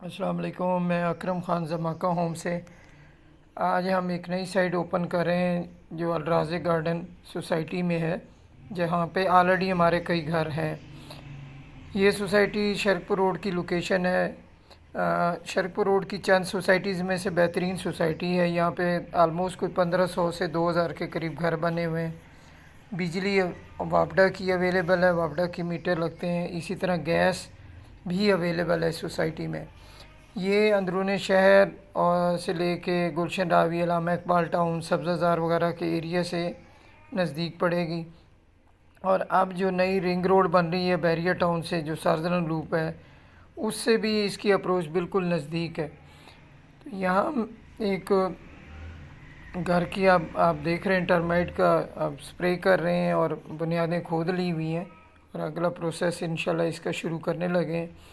अस्सलाम वालेकुम। मैं अकरम ख़ान ज़माका होम से आज हम एक नई साइट ओपन कर रहे हैं जो अलराज़ गार्डन सोसाइटी में है, जहाँ पे ऑलरेडी हमारे कई घर हैं। ये सोसाइटी शरकपुर रोड की लोकेशन है। शरकपुर रोड की चंद सोसाइटीज़ में से बेहतरीन सोसाइटी है। यहाँ पे आलमोस्ट कोई 1500 से 2000 के करीब घर बने हुए हैं। बिजली वापडा की अवेलेबल है, वापडा की मीटर लगते हैं। इसी तरह गैस भी अवेलेबल है सोसाइटी में। ये अंदरूनी शहर और से लेके गुलशन रावी, अलामा इकबाल टाउन, सब्ज़ाज़ार वगैरह के एरिया से नज़दीक पड़ेगी। और अब जो नई रिंग रोड बन रही है बैरिया टाउन से, जो सार्जन लूप है, उससे भी इसकी अप्रोच बिल्कुल नज़दीक है। तो यहाँ हम एक घर की आप देख रहे हैं, टर्माइट का आप स्प्रे कर रहे हैं और बुनियादें खोद ली हुई हैं और अगला प्रोसेस इंशाल्लाह इसका शुरू करने लगे हैं।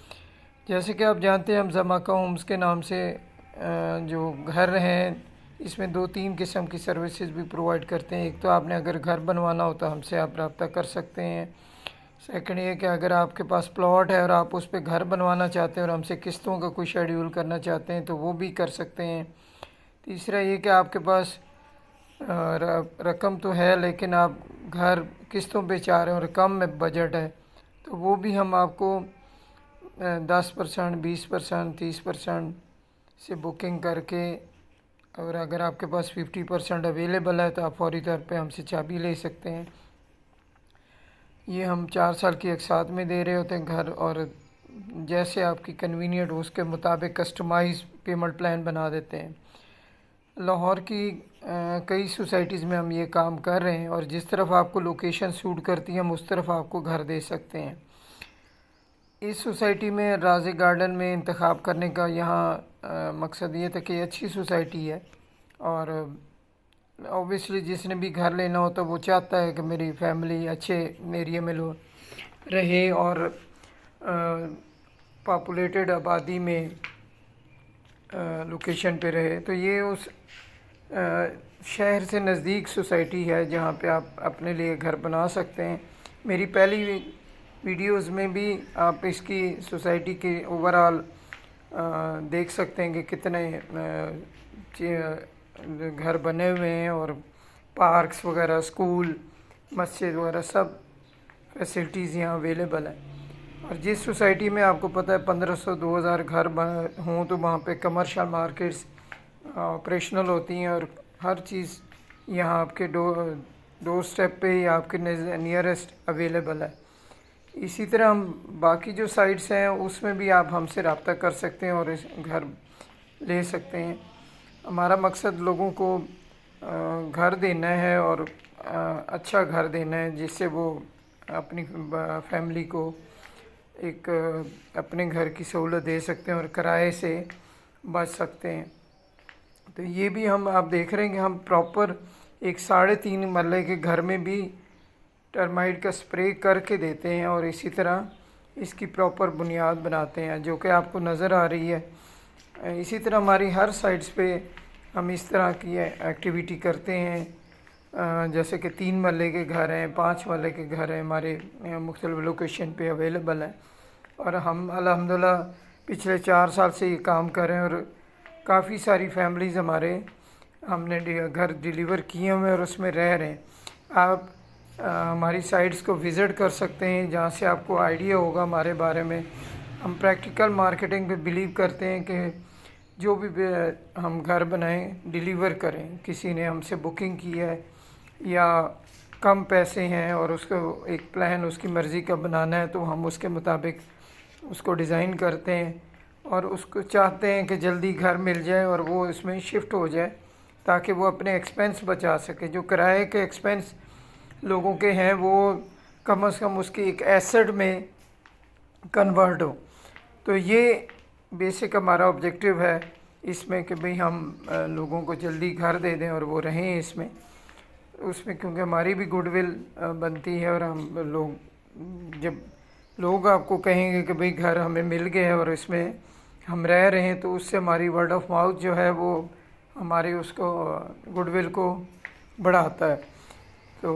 जैसे कि आप जानते हैं, हम ज़माका होम्स के नाम से जो घर हैं, इसमें 2-3 किस्म की सर्विसेज भी प्रोवाइड करते हैं। एक तो आपने अगर घर बनवाना हो तो हमसे आप रब्ता कर सकते हैं। सेकंड ये कि अगर आपके पास प्लॉट है और आप उस पर घर बनवाना चाहते हैं और हमसे किस्तों का कोई शेड्यूल करना चाहते हैं तो वो भी कर सकते हैं। तीसरा ये कि आपके पास रकम तो है लेकिन आप घर किस्तों पे चाह रहे हैं और कम में बजट है, तो वो भी हम आपको 10%, 20%, 30% से बुकिंग करके, और अगर आपके पास 50% अवेलेबल है तो आप फौरी तौर पे हमसे चाबी ले सकते हैं। ये हम 4 साल की एक साथ में दे रहे होते हैं घर, और जैसे आपकी कन्वीनियंट हो उसके मुताबिक कस्टमाइज पेमेंट प्लान बना देते हैं। लाहौर की कई सोसाइटीज़ में हम ये काम कर रहे हैं और जिस तरफ आपको लोकेशन सूट करती है हम उस तरफ आपको घर दे सकते हैं। इस सोसाइटी में राज़े गार्डन में इंतखाब करने का यहाँ मकसद ये था कि अच्छी सोसाइटी है और ऑब्वियसली जिसने भी घर लेना होता वो चाहता है कि मेरी फैमिली अच्छे एरिया में रहे और पॉपुलेटेड आबादी में लोकेशन पे रहे। तो ये उस शहर से नज़दीक सोसाइटी है जहाँ पे आप अपने लिए घर बना सकते हैं। मेरी पहली वीडियोस में भी आप इसकी सोसाइटी के ओवरऑल देख सकते हैं कि कितने घर बने हुए हैं और पार्क्स वगैरह, स्कूल, मस्जिद वगैरह सब फैसिलिटीज़ यहाँ अवेलेबल है। और जिस सोसाइटी में आपको पता है 1500-2000 घर हों तो वहाँ पे कमर्शियल मार्केट्स ऑपरेशनल होती हैं और हर चीज़ यहाँ आपके डोर स्टेप पे ही आपके नियरेस्ट अवेलेबल है। इसी तरह हम बाकी जो साइट्स हैं उसमें भी आप हमसे रब्ता कर सकते हैं और इस घर ले सकते हैं। हमारा मकसद लोगों को घर देना है और अच्छा घर देना है जिससे वो अपनी फैमिली को एक अपने घर की सहूलत दे सकते हैं और किराए से बच सकते हैं। तो ये भी हम आप देख रहे हैं कि हम प्रॉपर एक 3.5 मरले के घर में भी टर्माइट का स्प्रे करके देते हैं और इसी तरह इसकी प्रॉपर बुनियाद बनाते हैं जो कि आपको नज़र आ रही है। इसी तरह हमारी हर साइट्स पे हम इस तरह की एक्टिविटी करते हैं, जैसे कि 3 मरले के घर हैं, 5 मरले के घर हैं, हमारे मुख्तलिफ लोकेशन पे अवेलेबल हैं। और हम अल्हम्दुलिल्लाह पिछले 4 साल से ये काम कर रहे हैं और काफ़ी सारी फैमिलीज़ हमने घर डिलीवर किए हुए हैं और उसमें रह रहे हैं। आप हमारी साइट्स को विज़िट कर सकते हैं जहाँ से आपको आइडिया होगा हमारे बारे में। हम प्रैक्टिकल मार्केटिंग पे बिलीव करते हैं कि जो भी हम घर बनाएं डिलीवर करें। किसी ने हमसे बुकिंग की है या कम पैसे हैं और उसको एक प्लान उसकी मर्ज़ी का बनाना है तो हम उसके मुताबिक उसको डिज़ाइन करते हैं और उसको चाहते हैं कि जल्दी घर मिल जाए और वो इसमें शिफ्ट हो जाए ताकि वो अपने एक्सपेंस बचा सके। जो किराए के एक्सपेंस लोगों के हैं वो कम से कम उसकी एक एसेट में कन्वर्ट हो। तो ये बेसिक हमारा ऑब्जेक्टिव है इसमें कि भाई हम लोगों को जल्दी घर दे दें और वो रहें इसमें उसमें, क्योंकि हमारी भी गुडविल बनती है। और हम जब लोग आपको कहेंगे कि भाई घर हमें मिल गए है और इसमें हम रह रहे हैं तो उससे हमारी वर्ड ऑफ माउथ जो है वो हमारी उसको गुडविल को बढ़ाता है। तो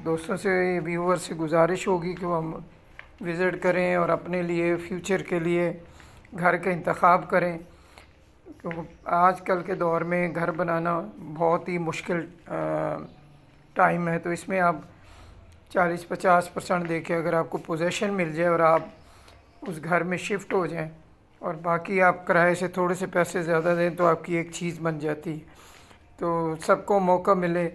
दोस्तों से, व्यूअर से गुजारिश होगी कि वो हम विज़िट करें और अपने लिए फ्यूचर के लिए گھر کا انتخاب کریں، کیونکہ آج کل کے دور میں گھر بنانا بہت ہی مشکل ٹائم ہے، تو اس میں آپ 40-50% دے کے اگر آپ کو پوزیشن مل جائے اور آپ اس گھر میں شفٹ ہو جائیں اور باقی آپ کرائے سے تھوڑے سے پیسے زیادہ دیں تو آپ کی ایک چیز بن جاتی ہے۔ تو سب کو موقع ملے